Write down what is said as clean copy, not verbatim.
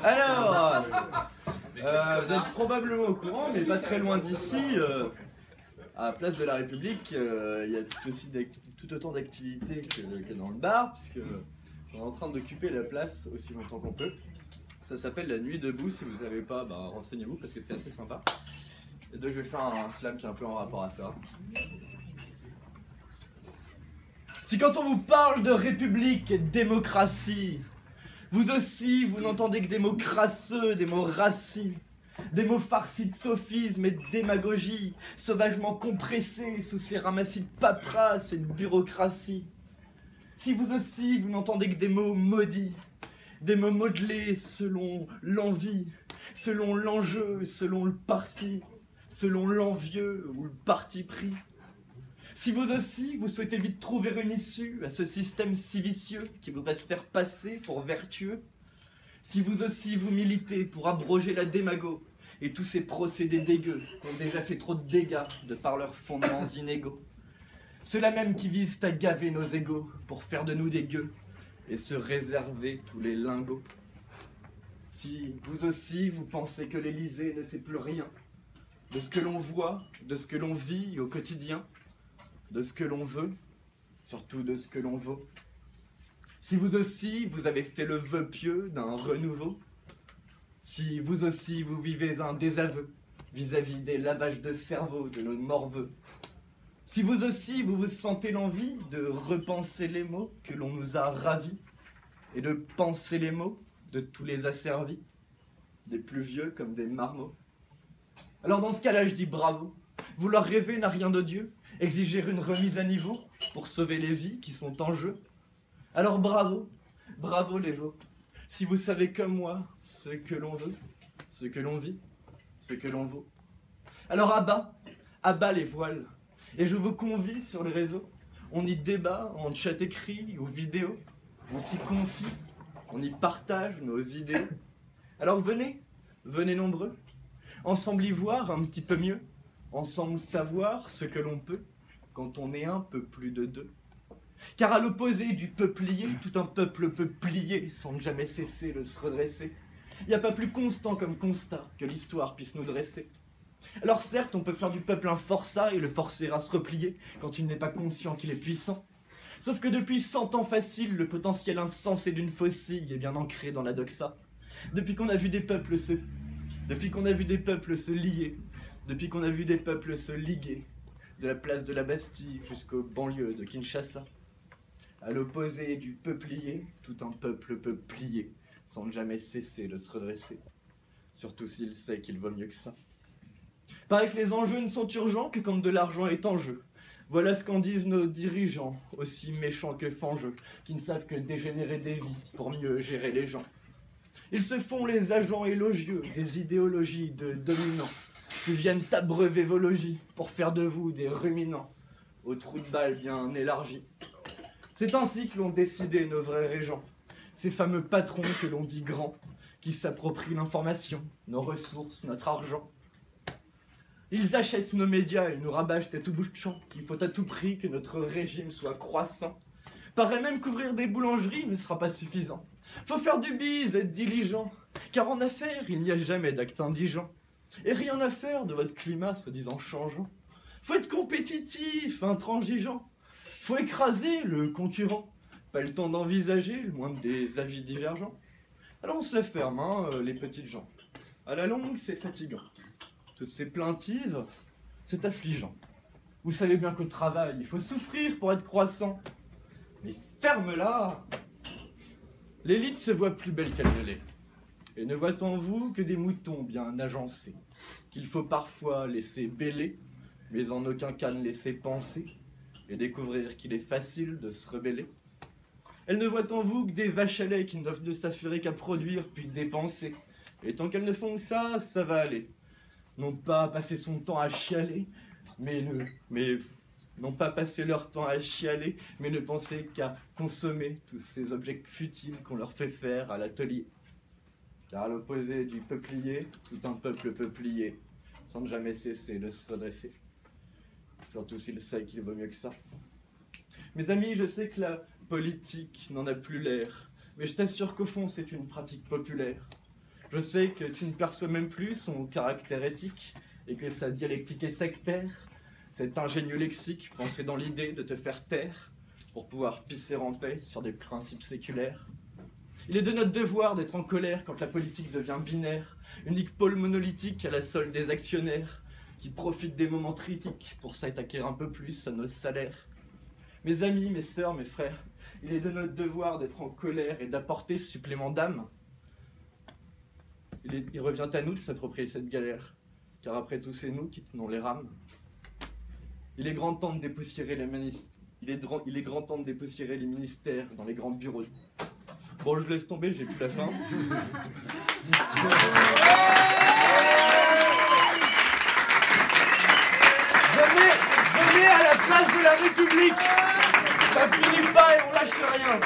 Alors, vous êtes probablement au courant, mais pas très loin d'ici, à Place de la République, il y a tout autant d'activités que dans le bar, puisque on est en train d'occuper la place aussi longtemps qu'on peut. Ça s'appelle la Nuit debout. Si vous savez pas, bah, renseignez-vous parce que c'est assez sympa. Et donc je vais faire un slam qui est un peu en rapport à ça. Si quand on vous parle de république et de démocratie, vous aussi vous n'entendez que des mots crasseux, des mots rassis, des mots farcis de sophisme et de démagogie, sauvagement compressés sous ces ramassis de paperasse et de bureaucratie. Si vous aussi vous n'entendez que des mots maudits, des mots modelés selon l'envie, selon l'enjeu, selon le parti, selon l'envieux ou le parti pris. Si vous aussi, vous souhaitez vite trouver une issue à ce système si vicieux qui voudrait se faire passer pour vertueux, si vous aussi vous militez pour abroger la démago et tous ces procédés dégueux qui ont déjà fait trop de dégâts de par leurs fondements inégaux, ceux-là même qui visent à gaver nos égos pour faire de nous des gueux et se réserver tous les lingots. Si vous aussi vous pensez que l'Élysée ne sait plus rien de ce que l'on voit, de ce que l'on vit au quotidien, de ce que l'on veut, surtout de ce que l'on vaut. Si vous aussi vous avez fait le vœu pieux d'un renouveau, si vous aussi vous vivez un désaveu vis-à-vis des lavages de cerveau de nos morveux, si vous aussi vous vous sentez l'envie de repenser les mots que l'on nous a ravis et de penser les mots de tous les asservis, des plus vieux comme des marmots, alors dans ce cas-là je dis bravo. Vouloir rêver n'a rien de Dieu, exiger une remise à niveau pour sauver les vies qui sont en jeu. Alors bravo, bravo les veaux, si vous savez comme moi ce que l'on veut, ce que l'on vit, ce que l'on vaut. Alors à bas les voiles, et je vous convie sur les réseaux, on y débat en chat écrit ou vidéo, on s'y confie, on y partage nos idées. Alors venez, venez nombreux, ensemble y voir un petit peu mieux, ensemble savoir ce que l'on peut quand on est un peu plus de deux. Car à l'opposé du peuplier, tout un peuple peut plier sans jamais cesser de se redresser. Il n'y a pas plus constant comme constat que l'histoire puisse nous dresser. Alors certes, on peut faire du peuple un forçat et le forcer à se replier quand il n'est pas conscient qu'il est puissant. Sauf que depuis 100 ans facile, le potentiel insensé d'une faucille est bien ancré dans la doxa. Depuis qu'on a vu des peuples se lier, depuis qu'on a vu des peuples se liguer, de la place de la Bastille jusqu'aux banlieues de Kinshasa. À l'opposé du peuplier, tout un peuple peut plier, sans jamais cesser de se redresser. Surtout s'il sait qu'il vaut mieux que ça. Paraît que les enjeux ne sont urgents que quand de l'argent est en jeu. Voilà ce qu'en disent nos dirigeants, aussi méchants que fangeux, qui ne savent que dégénérer des vies pour mieux gérer les gens. Ils se font les agents élogieux des idéologies de dominants, qui viennent abreuver vos logis pour faire de vous des ruminants, aux trous de balles bien élargis. C'est ainsi que l'ont décidé nos vrais régents, ces fameux patrons que l'on dit grands, qui s'approprient l'information, nos ressources, notre argent. Ils achètent nos médias et nous rabâchent à tout bout de champ qu'il faut à tout prix que notre régime soit croissant. Paraît même qu'ouvrir des boulangeries ne sera pas suffisant. Faut faire du bise, être diligent, car en affaires il n'y a jamais d'acte indigent. Et rien à faire de votre climat soi-disant changeant. Faut être compétitif, intransigeant. Faut écraser le concurrent. Pas le temps d'envisager le moindre des avis divergents. Alors on se la ferme, hein, les petites gens. À la longue, c'est fatigant. Toutes ces plaintives, c'est affligeant. Vous savez bien qu'au travail, il faut souffrir pour être croissant. Mais ferme-la! L'élite se voit plus belle qu'elle ne l'est. Et ne voit en vous que des moutons bien agencés, qu'il faut parfois laisser bêler, mais en aucun cas ne laisser penser, et découvrir qu'il est facile de se rebeller. Elle ne voit en vous que des vaches à lait qui ne doivent ne s'affairer qu'à produire puis dépenser. Et tant qu'elles ne font que ça va aller. Non pas passer son temps à chialer, mais non pas passer leur temps à chialer, mais ne penser qu'à consommer tous ces objets futiles qu'on leur fait faire à l'atelier. Car à l'opposé du peuplier, tout un peuple peut plier, sans jamais cesser de se redresser. Surtout s'il sait qu'il vaut mieux que ça. Mes amis, je sais que la politique n'en a plus l'air, mais je t'assure qu'au fond c'est une pratique populaire. Je sais que tu ne perçois même plus son caractère éthique et que sa dialectique est sectaire. Cet ingénieux lexique pensé dans l'idée de te faire taire pour pouvoir pisser en paix sur des principes séculaires. Il est de notre devoir d'être en colère quand la politique devient binaire, unique pôle monolithique à la solde des actionnaires qui profitent des moments critiques pour s'attaquer un peu plus à nos salaires. Mes amis, mes sœurs, mes frères, il est de notre devoir d'être en colère et d'apporter ce supplément d'âme. Il revient à nous de s'approprier cette galère, car après tout c'est nous qui tenons les rames. Il est grand temps de dépoussiérer les grand temps de dépoussiérer les ministères dans les grands bureaux. Bon, je laisse tomber, j'ai plus la fin. Venez à la place de la République. Ça finit pas et on lâche rien.